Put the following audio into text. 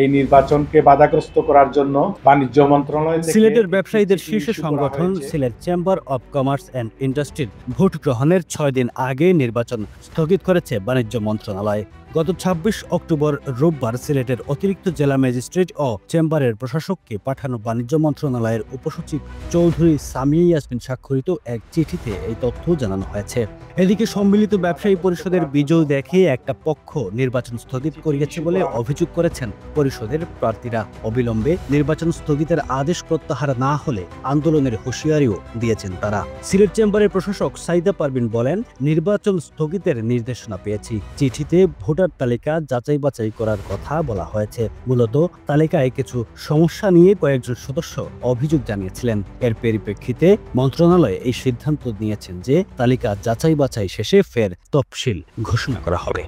এই নির্বাচনকে বাধাগ্রস্ত করার জন্য বাণিজ্য মন্ত্রণালয় থেকে সিলেটের ব্যবসায়ীদের শীর্ষ সংগঠন Sylhet chamber of commerce and ইন্ডাস্ট্রির ভোট গ্রহণের ৬ দিন আগে নির্বাচন স্থগিত করেছে বাণিজ্য মন্ত্রণালয়। গত ২৬ অক্টোবর রোববার সিলেটের অতিরিক্ত জেলা ম্যাজিস্ট্রেট ও চেম্বারের প্রশাসককে পাঠানো বাণিজ্য মন্ত্রণালয়ের উপসচিব চৌধুরী সামিয়া ইয়াসমিন স্বাক্ষরিত এক চিঠিতে এই তথ্য জানানো হয়েছে। এদিকে সম্মিলিত ব্যবসায়ী পরিষদের বিজয় দেখে একটা পক্ষ নির্বাচন স্থগিত করিয়েছে বলে অভিযোগ করেছেন পরিষদের প্রার্থীরা। অবিলম্বে নির্বাচন স্থগিতের আদেশ প্রত্যাহার না হলে আন্দোলনের হুঁশিয়ারিও দিয়েছেন তারা। সিলেট চেম্বারের প্রশাসক সাইদা পারভিন বলেন, নির্বাচন স্থগিতের নির্দেশনা পেয়েছি। চিঠিতে ভোটার তালিকা যাচাই বাছাই করার কথা বলা হয়েছে। মূলত তালিকায় কিছু সমস্যা নিয়ে কয়েকজন সদস্য অভিযোগ জানিয়েছিলেন। এর পরিপ্রেক্ষিতে মন্ত্রণালয় এই সিদ্ধান্ত নিয়েছেন যে তালিকা যাচাই বাছাই শেষে ফের তফসিল ঘোষণা করা হবে।